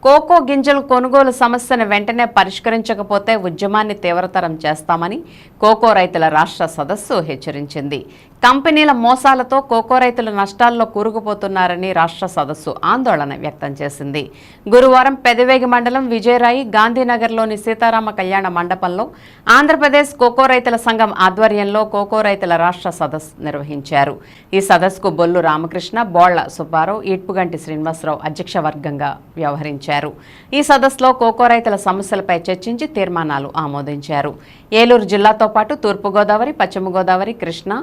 Cocoa గింజలు కొనుగోలు సమస్యను వెంటనే పరిష్కరించకపోతే ఉద్యమాన్ని తీవ్రతరం చేస్తామని కోకో రైతుల రాష్ట్ర సదస్సు హెచ్చరించింది. కంపెనీల మోసాలతో కోకో రైతులు నష్టాల్లో కూరుకుపోతున్నారని రాష్ట్ర సదస్సు ఆందోళన వ్యక్తం చేసింది. గురువారం పెదవేగి మండలం విజయరాయి గాంధీనగర్లోని సీతారామ కళ్యాణ మండపంలో ఆంధ్రప్రదేశ్ కోకో రైతుల సంఘం ఆధ్వర్యంలో కోకో రైతుల రాష్ట్ర సదస్సు నిర్వహించారు. ఈ సదస్సుకు బొల్లు రామకృష్ణ, బోళ్ల సుబ్బారావు, ఈడ్పుగంటి శ్రీనివాసరావు అధ్యక్ష వర్గంగా వ్యవహరించారు. ఈ సదస్సులో కోకో రైతుల సమస్యలపై చర్చించి తీర్మానాలు ఆమోదించారు. ఏలూరు జిల్లాతో పాటు తూర్పుగోదావరి, పశ్చిమ గోదావరి, కృష్ణా,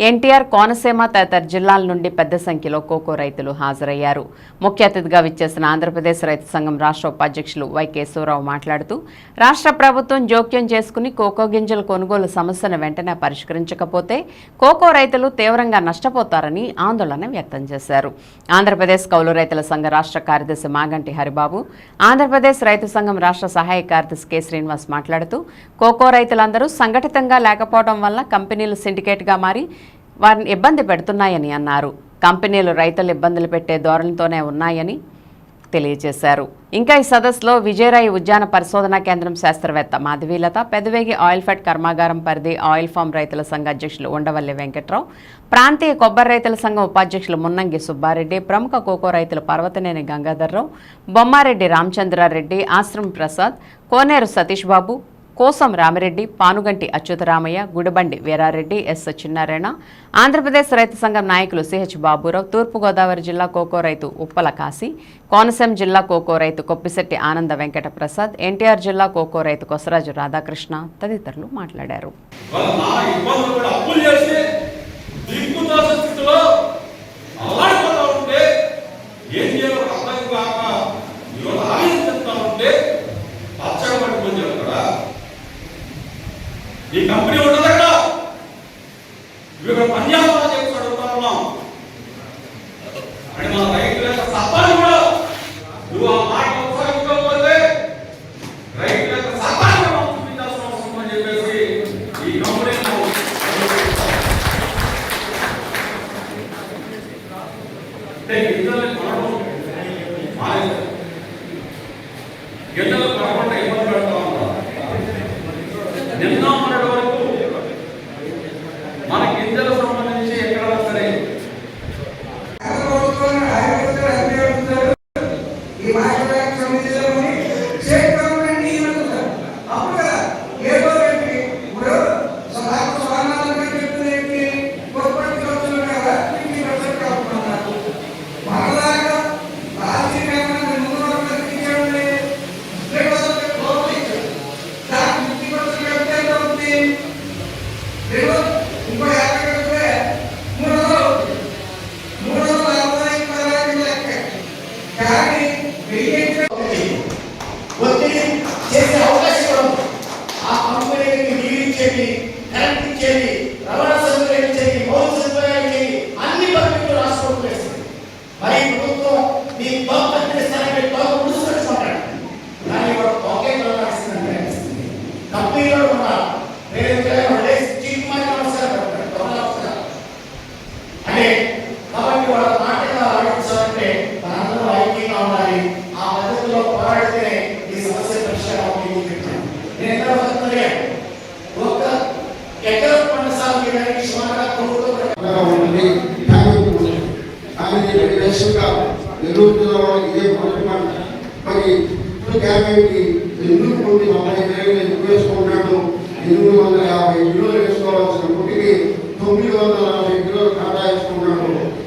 ఎన్టీఆర్, కోనసీమ తదితర జిల్లాల నుండి పెద్ద సంఖ్యలో కోకో రైతులు హాజరయ్యారు. ముఖ్య అతిథిగా విచ్చేసిన ఆంధ్రప్రదేశ్ రైతు సంఘం రాష్ట్ర ఉపాధ్యక్షులు వై కేశవరావు మాట్లాడుతూ రాష్ట్ర ప్రభుత్వం జోక్యం చేసుకుని కోకో గింజల కొనుగోలు సమస్యను వెంటనే పరిష్కరించకపోతే కోకో రైతులు తీవ్రంగా నష్టపోతారని ఆందోళన వ్యక్తం చేశారు. ఆంధ్రప్రదేశ్ కౌలు రైతుల సంఘ రాష్ట్ర కార్యదర్శి మాగంటి హరిబాబు, ఆంధ్రప్రదేశ్ రైతు సంఘం రాష్ట్ర సహాయ కార్యదర్శి కె శ్రీనివాస్ మాట్లాడుతూ కోకో రైతులందరూ సంఘటితంగా లేకపోవడం వల్ల కంపెనీలు సిండికేట్గా మారి వారిని ఇబ్బంది పెడుతున్నాయని అన్నారు. కంపెనీలు రైతులు ఇబ్బందులు పెట్టే ధోరణితోనే ఉన్నాయని తెలియజేశారు. ఇంకా ఈ సదస్సులో విజయరాయి ఉద్యాన పరిశోధనా కేంద్రం శాస్త్రవేత్త మాధవీలత, పెదవేగి ఆయిల్ ఫెడ్ కర్మాగారం పరిధి ఆయిల్ ఫామ్ రైతుల సంఘ అధ్యక్షులు ఉండవల్లి వెంకట్రావు, ప్రాంతీయ కొబ్బరి రైతుల సంఘం ఉపాధ్యక్షులు మున్నంగి సుబ్బారెడ్డి, ప్రముఖ కోకో రైతులు పర్వతనేని గంగాధర్రావు, బొమ్మారెడ్డి రామచంద్రారెడ్డి, ఆశ్రమ్ ప్రసాద్, కోనేరు సతీష్ బాబు, కోసం రామిరెడ్డి, పానుగంటి అచ్యుతరామయ్య, గుడిబండి వీరారెడ్డి, ఎస్ చిన్నారాయణ, ఆంధ్రప్రదేశ్ రైతు సంఘం నాయకులు సిహెచ్ బాబురావు, తూర్పుగోదావరి జిల్లా కోకో రైతు ఉప్పల కాశీ, కోనసీమ జిల్లా కోకో రైతు కొప్పిశెట్టి ఆనంద వెంకట ప్రసాద్, ఎన్టీఆర్ జిల్లా కోకో రైతు కొసరాజు రాధాకృష్ణ తదితరులు మాట్లాడారు. ఈ కంపెనీ ఉండదు అక్కడ పనిచేస్తా చెప్పి అడుగుతా ఉన్నాం. అంటే మన రైతుల యొక్క సత్తాన్ని కూడా నువ్వు ఆ మాట కొనసాగించకపోతే రైతుల యొక్క సత్తాన్ని కూడా చూపించాల్సిన అవసరం అని చెప్పేసి ఈ కంపెనీ గిన్నెలు కొనకుండా ఇబ్బంది పెడతా ఉన్నారు. నిన్న మొన్నటి వరకు మన గింజలకు సంబంధించి ఎక్కడైనా సరే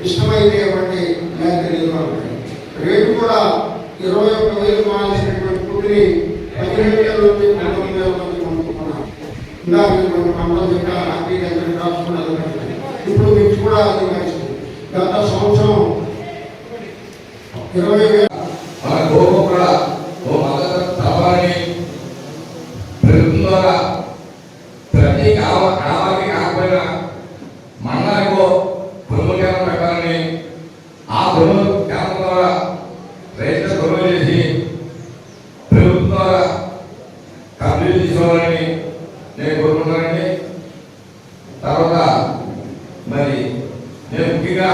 ఇష్టమైతే రేటు కూడా 21,000 మానేసినటువంటి పుట్టిని 15,000 నుంచి 19,000 మంది కొనుక్కున్నాం. ఇందాక మనం రాసుకున్నది ఇప్పుడు మీకు కూడా అది మంచిది. గత సంవత్సరం 20,000 ప్రతి గ్రామానికి కాకపోయినా మండలకు కొనుగోలు కేంద్రం పెట్టాలని, ఆ కొనుగోలు కేంద్రం ద్వారా రైతులు కొనుగోలు చేసి ప్రభుత్వం ద్వారా కంప్లీట్ తీసుకోవాలని నేను కోరుకుంటున్నానండి. తర్వాత మరి నేను ముఖ్యంగా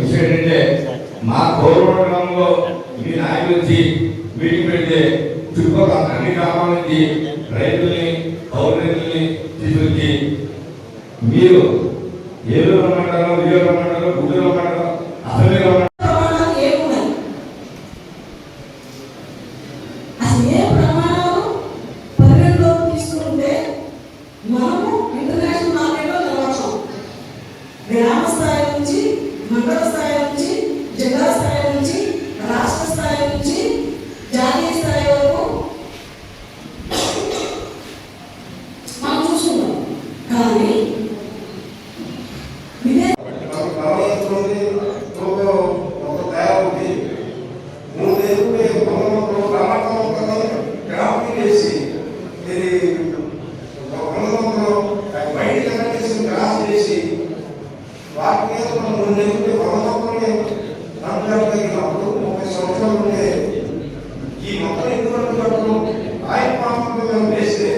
విషయం ఏంటంటే మా గౌరవ కోరవరం గ్రామంలో మీ నాయకులు వచ్చి మీటింగ్ పెడితే చుట్టుపక్కల అన్ని గ్రామాల నుంచి రైతుల్ని పౌర రైతుల్ని తీసుకొచ్చి మీరు ఏలూరు రమ్మంటారో విజయవాడ రమ్మంటారో గుంటూరు రమ్మంటారో అసెంబ్లీ రమ్మంటారో గ్రామ స్థాయి నుంచి మండల స్థాయి నుంచి జిల్లా స్థాయి నుంచి రాష్ట్ర స్థాయి నుంచి జాతీయ స్థాయి వరకు మనం చూస్తున్నాం. కానీ వాటి మీద మనం 3 నెలలు 30 సంవత్సరాలు ఉంటే ఈ మొత్తం ఎందుకు ఆయన పాపం వేస్తే